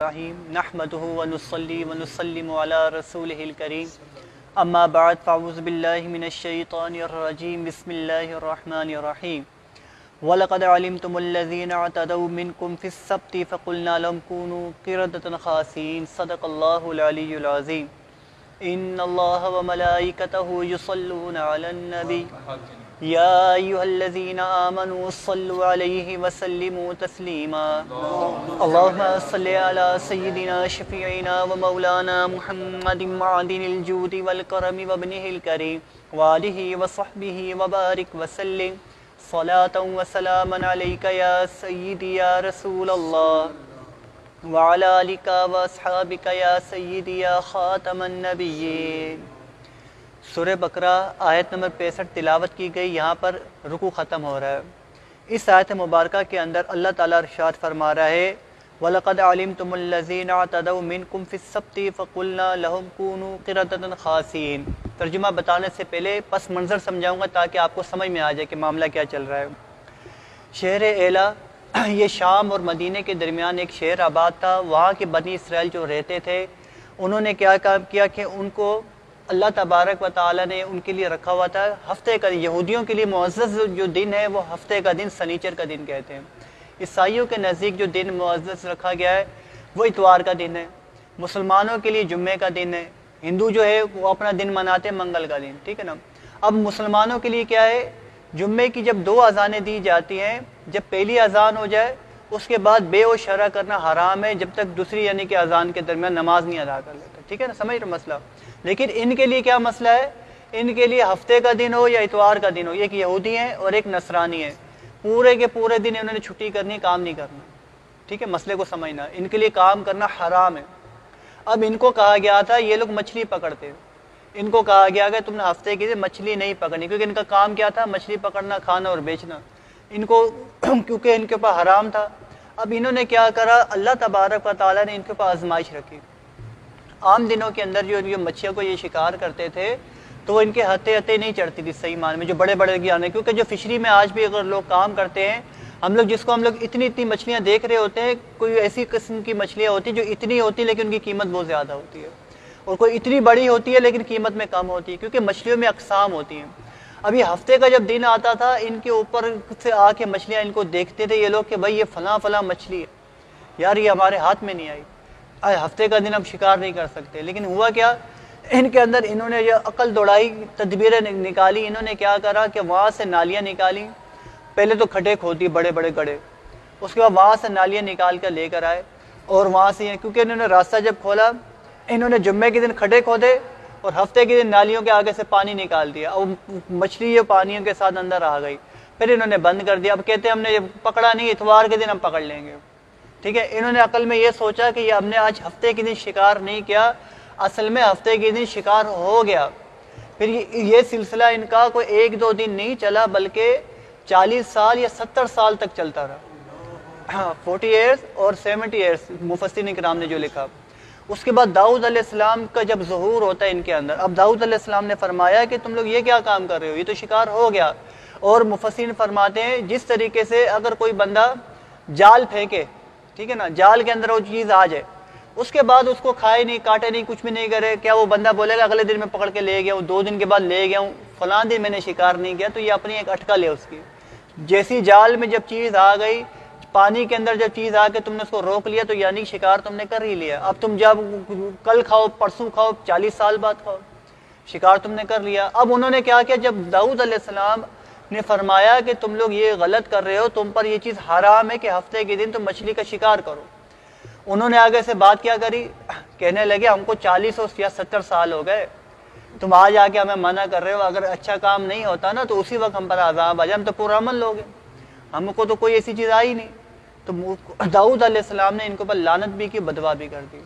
الرحیم نحمده ونصلی ونسلم علی رسولہ الکریم اما بعد فاعوذ باللہ من الشیطان الرجیم بسم اللہ الرحمن الرحیم وَلَقَدْ عَلِمْتُمُ الَّذِينَ اعْتَدَوْا مِنْكُمْ فِي السَّبْتِ فَقُلْنَا لَهُمْ كُونُوا قِرَدَةً خَاسِئِينَ صدق اللہ العلی العظیم ان اللہ وملائکتہ یصلون علی النبی یا ایہا الذین آمنوا صلوا علیہ وسلموا تسلیما اللہم صلی علی سیدنا شفیعنا ومولانا محمد معدن الجود والکرم وابنہ الکریم وآلہ وصحبہ وبارک وسلم صلاة وسلاما علیک یا سیدی یا رسول اللہ وعلی آلک واصحابک یا سیدی یا خاتم النبیین۔ سورہ بقرہ آیت نمبر 65 تلاوت کی گئی، یہاں پر رکوع ختم ہو رہا ہے۔ اس آیت مبارکہ کے اندر اللہ تعالیٰ ارشاد فرما رہا ہے وَلَقَدْ عَلِمْتُمُ الَّذِينَ اعْتَدَوْا مِنْكُمْ فِي السَّبْتِ فَقُلْنَا لَهُمْ كُونُوا قِرَدَةً خَاسِئِينَ۔ ترجمہ بتانے سے پہلے پس منظر سمجھاؤں گا تاکہ آپ کو سمجھ میں آ جائے کہ معاملہ کیا چل رہا ہے۔ شہر ایلا یہ شام اور مدینے کے درمیان ایک شہر آباد تھا۔ وہاں کے بنی اسرائیل جو رہتے تھے انہوں نے کیا کام کیا کہ ان کو اللہ تبارک و تعالیٰ نے ان کے لیے رکھا ہوا تھا ہفتے کا، یہودیوں کے لیے معزز جو دن ہے وہ ہفتے کا دن سنیچر کا دن کہتے ہیں۔ عیسائیوں کے نزدیک جو دن معزز رکھا گیا ہے وہ اتوار کا دن ہے، مسلمانوں کے لیے جمعے کا دن ہے، ہندو جو ہے وہ اپنا دن مناتے ہیں منگل کا دن، ٹھیک ہے نا۔ اب مسلمانوں کے لیے کیا ہے، جمعے کی جب 2 اذانیں دی جاتی ہیں، جب پہلی اذان ہو جائے اس کے بعد بے و شرع کرنا حرام ہے جب تک دوسری یعنی کہ اذان کے درمیان نماز نہیں ادا کر لیتا، ٹھیک ہے نا، سمجھ رہے مسئلہ۔ لیکن ان کے لیے کیا مسئلہ ہے، ان کے لیے ہفتے کا دن ہو یا اتوار کا دن ہو، ایک یہودی ہیں اور ایک نصرانی ہے، پورے کے پورے دن انہوں نے چھٹی کرنی، کام نہیں کرنا، ٹھیک ہے، مسئلے کو سمجھنا، ان کے لیے کام کرنا حرام ہے۔ اب ان کو کہا گیا تھا، یہ لوگ مچھلی پکڑتے ہیں، ان کو کہا گیا کہ تم نے ہفتے کے دن مچھلی نہیں پکڑنی، کیونکہ ان کا کام کیا تھا، مچھلی پکڑنا، کھانا اور بیچنا، ان کو کیونکہ ان کے اوپر حرام تھا۔ اب انہوں نے کیا کرا، اللہ تبارک و تعالیٰ نے ان کے اوپر آزمائش رکھی۔ عام دنوں کے اندر جو مچھلیوں کو یہ شکار کرتے تھے تو ان کے ہتے نہیں چڑھتی تھی صحیح معنی میں، جو بڑے بڑے گیانے، کیونکہ جو فشری میں آج بھی اگر لوگ کام کرتے ہیں، ہم لوگ اتنی مچھلیاں دیکھ رہے ہوتے ہیں، کوئی ایسی قسم کی مچھلیاں ہوتی ہیں جو اتنی ہوتی ہیں لیکن ان کی قیمت بہت زیادہ ہوتی ہے، اور کوئی اتنی بڑی ہوتی ہے لیکن قیمت میں کم ہوتی ہے، کیونکہ مچھلیوں میں اقسام ہوتی ہیں۔ ابھی ہفتے کا جب دن آتا تھا، ان کے اوپر سے آ کے مچھلیاں ان کو دیکھتے تھے یہ لوگ کہ بھائی یہ فلاں مچھلی ہے، یار یہ ہمارے ہاتھ میں نہیں آئی، ہفتے کا دن ہم شکار نہیں کر سکتے۔ لیکن ہوا کیا، ان کے اندر انہوں نے جو عقل دوڑائی، تدبیریں نکالی، انہوں نے کیا کرا کہ وہاں سے نالیاں نکالی، پہلے تو کھڈے کھودی بڑے بڑے گڑھے، اس کے بعد وہاں سے نالیاں نکال کر لے کر آئے، اور وہاں سے کیونکہ انہوں نے راستہ جب کھولا، انہوں نے جمعے کے دن کھڈے کھودے اور ہفتے کے دن نالیوں کے آگے سے پانی نکال دیا، اور مچھلی یہ پانیوں کے ساتھ اندر آ گئی، پھر انہوں نے بند کر دیا۔ اب کہتے ہیں ہم نے پکڑا نہیں، اتوار کے دن ہم پکڑ لیں گے، ٹھیک ہے۔ انہوں نے عقل میں یہ سوچا کہ یہ ہم نے آج ہفتے کے دن شکار نہیں کیا، اصل میں ہفتے کے دن شکار ہو گیا۔ پھر یہ سلسلہ ان کا کوئی 1-2 دن نہیں چلا بلکہ 40 سال یا 70 سال تک چلتا رہا، 40 ایئرز اور 70 ایئرز مفسرین کرام نے جو لکھا۔ اس کے بعد داؤد علیہ السلام کا جب ظہور ہوتا ہے ان کے اندر، اب داؤد علیہ السلام نے فرمایا کہ تم لوگ یہ کیا کام کر رہے ہو، یہ تو شکار ہو گیا۔ اور مفسرین فرماتے ہیں جس طریقے سے اگر کوئی بندہ جال پھینکے، ٹھیک ہے نا، جال کے اندر وہ چیز آ جائے، اس کے بعد اس کو کھائے نہیں، کاٹے نہیں، کچھ بھی نہیں کرے، کیا وہ بندہ بولے گا اگلے دن میں پکڑ کے لے گیا ہوں، 2 دن کے بعد لے گیا ہوں، فلاں دن میں نے شکار نہیں کیا، تو یہ اپنی ایک اٹکل ہے اس کی۔ جیسی جال میں جب چیز آ گئی، پانی کے اندر جب چیز آ کے تم نے اس کو روک لیا تو یعنی شکار تم نے کر ہی لیا۔ اب تم جب کل کھاؤ، پرسوں کھاؤ، 40 سال بعد کھاؤ، شکار تم نے کر لیا۔ اب انہوں نے کیا کیا، جب داؤد علیہ السلام نے فرمایا کہ تم لوگ یہ غلط کر رہے ہو، تم پر یہ چیز حرام ہے کہ ہفتے کے دن تم مچھلی کا شکار کرو، انہوں نے آگے سے بات کیا کری، کہنے لگے ہم کو 40 یا 70 سال ہو گئے، تم آج آ کے ہمیں منع کر رہے ہو، اگر اچھا کام نہیں ہوتا نا تو اسی وقت ہم پر عذاب آ جائے، ہم تو پورا عمل لوگ ہیں، ہم کو تو کوئی ایسی چیز آئی نہیں۔ تو داؤد علیہ السلام نے ان کے اوپر لعنت بھی کی، بدوا بھی کر دی۔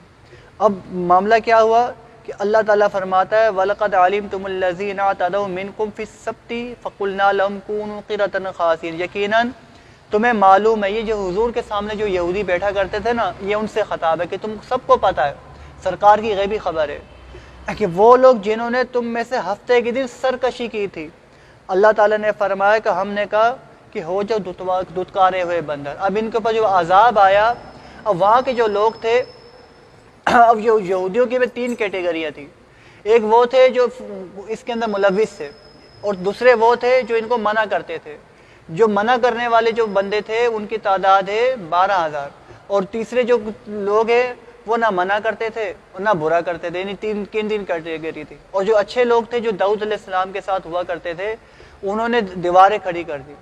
اب معاملہ کیا ہوا کہ اللہ تعالیٰ فرماتا ہے وَلَقَدْ عَلِمْتُمُ الَّذِينَ اعْتَدَوْا مِنْكُمْ فِي السَّبْتِ فَقُلْنَا لَهُمْ كُونُوا قِرَدَةً خَاسِئِينَ۔ یقیناً تمہیں معلوم ہے، یہ جو حضور کے سامنے جو یہودی بیٹھا کرتے تھے نا، یہ ان سے خطاب ہے کہ تم سب کو پتہ ہے، سرکار کی غیبی خبر ہے کہ وہ لوگ جنہوں نے تم میں سے ہفتے کے دن سرکشی کی تھی، اللہ تعالیٰ نے فرمایا کہ ہم نے کہا کہ ہو جو دھتکارے ہوئے بندر۔ اب ان کے اوپر جو عذاب آیا، اب وہاں کے جو لوگ تھے اب یہودیوں کی بھی 3 کیٹیگریاں تھیں. ایک وہ تھے جو اس کے اندر ملوث تھے، اور دوسرے وہ تھے جو ان کو منع کرتے تھے. جو منع کرنے والے جو بندے تھے ان کی تعداد ہے 12,000، اور تیسرے جو لوگ ہیں وہ نہ منع کرتے تھے اور نہ برا کرتے تھے. یعنی 3 کیٹیگری تھی. اور جو اچھے لوگ تھے جو داؤد علیہ السلام کے ساتھ ہوا کرتے تھے، انہوں نے دیواریں کھڑی کر دی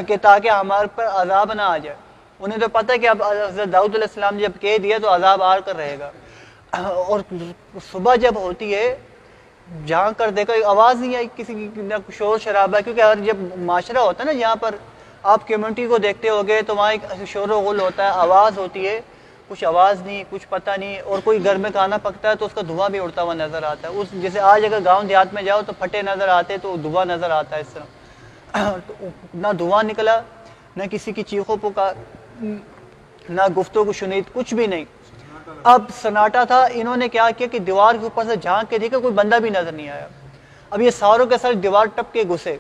کہ تاکہ ہمارے پر عذاب نہ آ جائے. انہیں تو پتہ ہے کہ اب حضرت داؤد علیہ السلام جب کہہ دیا تو عذاب آ کر رہے گا. اور صبح جب ہوتی ہے جہاں کر دیکھا آواز نہیں آئی کسی کی، نہ شور شرابہ، کیونکہ جب معاشرہ ہوتا ہے نا جہاں پر آپ کمیونٹی کو دیکھتے ہوگے تو وہاں ایک شور و غل ہوتا ہے، آواز ہوتی ہے. کچھ آواز نہیں، کچھ پتہ نہیں. اور کوئی گھر میں کھانا پکتا ہے تو اس کا دھواں بھی اڑتا ہوا نظر آتا ہے. جیسے آج اگر گاؤں دیہات میں جاؤ تو پھٹے نظر آتے تو دھواں نظر آتا ہے اس طرح. نہ دھواں نکلا، نہ کسی کی چیخوں پکار، نہ گفتگو شنید، کچھ بھی نہیں. اب سناٹا تھا. انہوں نے کیا کیا کہ دیوار کے اوپر سے جھانک کے دیکھا، کوئی بندہ بھی نظر نہیں آیا. اب یہ ساروں کے ساتھ دیوار ٹپ کے گھسے،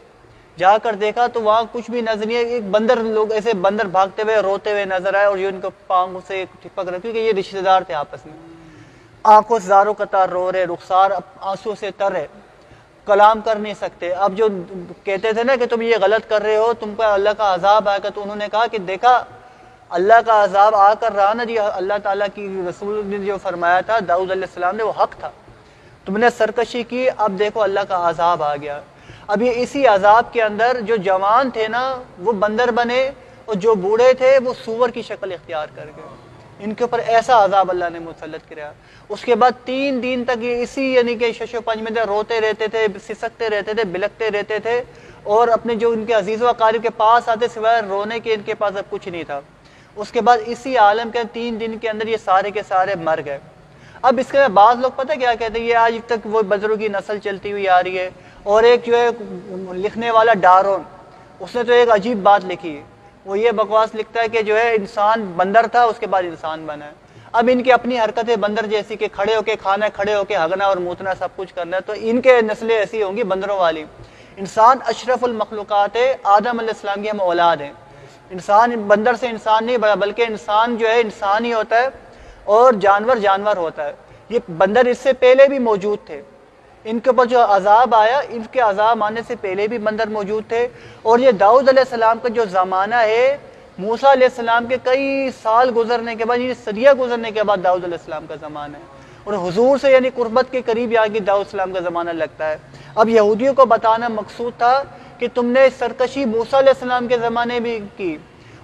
جا کر دیکھا تو وہاں کچھ بھی نظر نہیں ہے. ایک بندر، لوگ ایسے بندر بھاگتے ہوئے روتے ہوئے نظر آئے، اور یہ ان کو پاؤں سے ٹپک رہے کیونکہ یہ رشتے دار تھے آپس میں. آنکھوں سے زاروں قطار رو رہے، رخسار آنسو سے تر ہے، کلام کر نہیں سکتے. اب جو کہتے تھے نا کہ تم یہ غلط کر رہے ہو، تم پر اللہ کا عذاب آئے گا، تو انہوں نے کہا کہ دیکھا اللہ کا عذاب آ کر رہا نا جی، اللہ تعالیٰ کی رسول نے جو فرمایا تھا داؤد علیہ السلام نے وہ حق تھا. تم نے سرکشی کی، اب دیکھو اللہ کا عذاب آ گیا. اب یہ اسی عذاب کے اندر جو جوان تھے نا وہ بندر بنے، اور جو بوڑھے تھے وہ سور کی شکل اختیار کر گئے. ان کے اوپر ایسا عذاب اللہ نے مسلط کیا. اس کے بعد 3 دن تک یہ اسی یعنی کہ شش و پنج میں روتے رہتے تھے، سسکتے رہتے تھے، بلکتے رہتے تھے، اور اپنے جو ان کے عزیز و اقارب کے پاس آتے سوائے رونے کے ان کے پاس اب کچھ نہیں تھا. اس کے بعد اسی عالم کے 3 دن کے اندر یہ سارے کے سارے مر گئے. اب اس کے بعد لوگ پتہ کیا کہتے ہیں، یہ آج تک وہ بزرگ کی نسل چلتی ہوئی آ رہی ہے. اور ایک جو ہے لکھنے والا ڈارون، اس نے تو ایک عجیب بات لکھی. وہ یہ بکواس لکھتا ہے کہ جو ہے انسان بندر تھا، اس کے بعد انسان بنا ہے. اب ان کی اپنی حرکتیں بندر جیسی کہ کھڑے ہو کے کھانا، کھڑے ہو کے ہگنا اور موتنا، سب کچھ کرنا ہے. تو ان کے نسلیں ایسی ہوں گی بندروں والی. انسان اشرف المخلوقات ہے، آدم علیہ السلام کی ہم اولاد ہیں. انسان بندر سے انسان نہیں بڑا، بلکہ انسان جو ہے انسان ہی ہوتا ہے، اور جانور جانور ہوتا ہے. یہ بندر اس سے پہلے بھی موجود تھے. ان کے اوپر جو عذاب آیا، ان کے عذاب آنے سے پہلے بھی بندر موجود تھے. اور یہ داؤد علیہ السلام کا جو زمانہ ہے، موسیٰ علیہ السلام کے کئی سال گزرنے کے بعد، یہ صدیہ گزرنے کے بعد داؤد علیہ السلام کا زمانہ ہے. اور حضور سے یعنی قربت کے قریب آ کے داؤد السلام کا زمانہ لگتا ہے. اب یہودیوں کو بتانا مقصود تھا کہ تم نے سرکشی موسیٰ علیہ السلام کے زمانے بھی کی،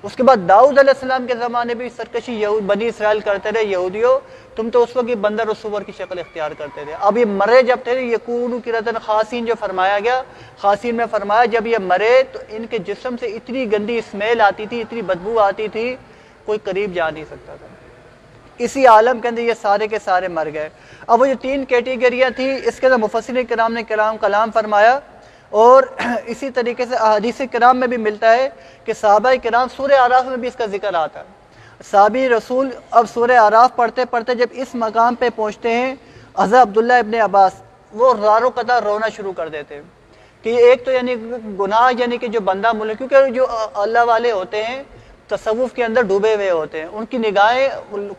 اس کے بعد داؤد علیہ السلام کے زمانے بھی سرکشی بنی اسرائیل کرتے رہے. یہودیوں تم تو اس وقت بندر و سور کی شکل اختیار کرتے تھے. اب یہ مرے جب تھے، یکونو قرۃ خاسین جو فرمایا گیا، خاسین میں فرمایا جب یہ مرے تو ان کے جسم سے اتنی گندی اسمیل آتی تھی، اتنی بدبو آتی تھی، کوئی قریب جا نہیں سکتا تھا. اسی عالم کے اندر یہ سارے کے سارے مر گئے. اب وہ جو 3 کیٹیگریاں تھیں، اس کے اندر مفسرین کرام نے کلام فرمایا. اور اسی طریقے سے احادیث کرام میں بھی ملتا ہے کہ صحابہ کرام سورہ اعراف میں بھی اس کا ذکر آتا ہے. صحابی رسول اب سورہ اعراف پڑھتے پڑھتے جب اس مقام پہ پہنچتے ہیں، حضرت عبداللہ ابن عباس وہ زارو قطار رونا شروع کر دیتے ہیں کہ ایک تو یعنی گناہ، یعنی کہ جو بندہ ملک، کیونکہ جو اللہ والے ہوتے ہیں تصوف کے اندر ڈوبے ہوئے ہوتے ہیں، ان کی نگاہیں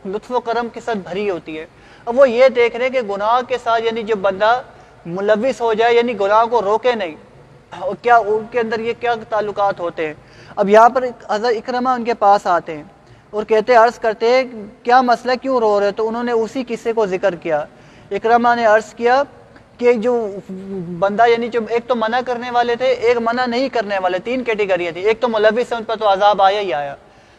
لطف و کرم کے ساتھ بھری ہوتی ہے. اب وہ یہ دیکھ رہے ہیں کہ گناہ کے ساتھ یعنی جو بندہ ملوث ہو جائے، یعنی گناہ کو روکے نہیں، اور کیا ان کے اندر یہ کیا تعلقات ہوتے ہیں. اب یہاں پر حضرت اکرمہ ان کے پاس آتے ہیں اور کہتے عرض کرتے ہیں کیا مسئلہ، کیوں رو رہے؟ تو انہوں نے اسی قصے کو ذکر کیا. اکرمہ نے عرض کیا کہ جو بندہ یعنی جو ایک تو منع کرنے والے تھے، ایک منع نہیں کرنے والے، 3 کیٹیگریاں تھیں. ایک تو ملوث ہے، ان پر تو عذاب آیا ہی آیا.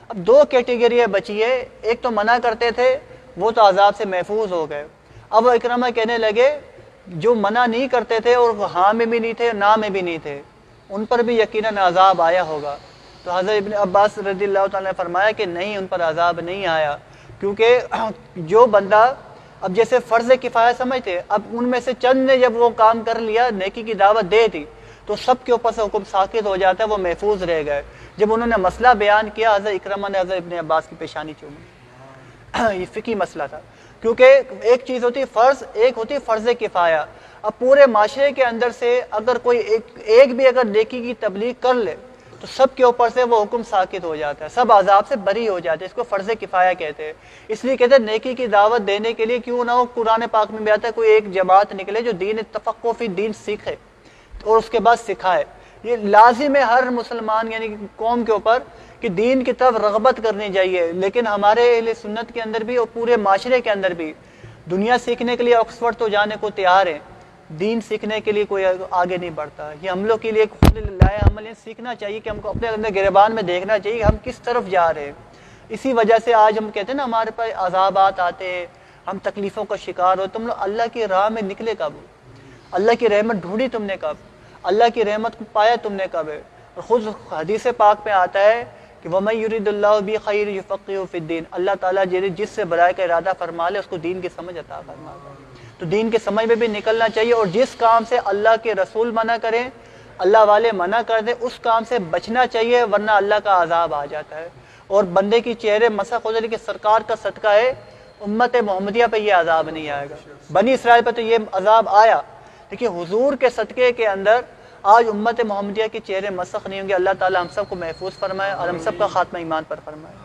اب 2 کیٹیگریاں بچی ہے. ایک تو منع کرتے تھے، وہ تو عذاب سے محفوظ ہو گئے. اب اکرمہ کہنے لگے جو منع نہیں کرتے تھے اور ہاں میں بھی نہیں تھے، نہ میں بھی نہیں تھے، ان پر بھی یقیناً عذاب آیا ہوگا. تو حضرت ابن عباس رضی اللہ تعالیٰ نے فرمایا کہ نہیں، ان پر عذاب نہیں آیا، کیونکہ جو بندہ اب جیسے فرض کفایہ سمجھتے، اب ان میں سے چند نے جب وہ کام کر لیا، نیکی کی دعوت دے دی، تو سب کے اوپر سے حکم ساقط ہو جاتا ہے، وہ محفوظ رہ گئے. جب انہوں نے مسئلہ بیان کیا، حضرت اکرمہ نے حضرت ابن عباس کی پیشانی چومی. یہ فقہی مسئلہ تھا، کیونکہ ایک چیز ہوتی فرض، ایک ہوتی فرض کفایہ. اب پورے معاشرے کے اندر سے اگر کوئی ایک بھی اگر نیکی کی تبلیغ کر لے تو سب کے اوپر سے وہ حکم ساکت ہو جاتا ہے، سب عذاب سے بری ہو جاتے ہیں. اس کو فرض کفایہ کہتے ہیں. اس لیے کہتے ہیں نیکی کی دعوت دینے کے لیے کیوں نہ ہو قرآن پاک میں بھی آتا ہے کوئی ایک جماعت نکلے جو دین تفقہ فی دین سیکھے اور اس کے بعد سکھائے. یہ لازم ہے ہر مسلمان یعنی قوم کے اوپر کہ دین کی طرف رغبت کرنی چاہیے. لیکن ہمارے اہل سنت کے اندر بھی اور پورے معاشرے کے اندر بھی دنیا سیکھنے کے لیے آکسفورڈ تو جانے کو تیار ہے، دین سیکھنے کے لیے کوئی آگے نہیں بڑھتا. یہ ہم لوگ کے لیے خود لائے عمل سیکھنا چاہیے کہ ہم کو اپنے اندر گریبان میں دیکھنا چاہیے کہ ہم کس طرف جا رہے ہیں. اسی وجہ سے آج ہم کہتے ہیں نا ہمارے پاس عذابات آتے ہیں، ہم تکلیفوں کا شکار ہو. تم لوگ اللہ کی راہ میں نکلے کب؟ اللہ کی رحمت ڈھونڈی تم نے کب؟ اللہ کی رحمت کو پایا تم نے کب ہے؟ اور خود حدیث پاک میں آتا ہے کہ وَمَن يُرِدُ اللَّهُ بِخَيْرٍ يُفَقِّهُ فِي الدِّينِ، اللہ تعالیٰ جس سے بھلائی کا ارادہ فرما لے اس کو دین کی سمجھ عطا فرما لے. تو دین کے سمجھ میں بھی نکلنا چاہیے، اور جس کام سے اللہ کے رسول منع کریں، اللہ والے منع کر دیں، اس کام سے بچنا چاہیے، ورنہ اللہ کا عذاب آ جاتا ہے اور بندے کی چہرے مسخ ہو جاتے کہ سرکار کا صدقہ ہے امت محمدیہ پہ یہ عذاب نہیں آئے گا. بنی اسرائیل پہ تو یہ عذاب آیا، لیکن حضور کے صدقے کے اندر آج امت محمدیہ کے چہرے مسخ نہیں ہوں گے. اللہ تعالی ہم سب کو محفوظ فرمائے اور ہم سب کا خاتمہ ایمان پر فرمائے.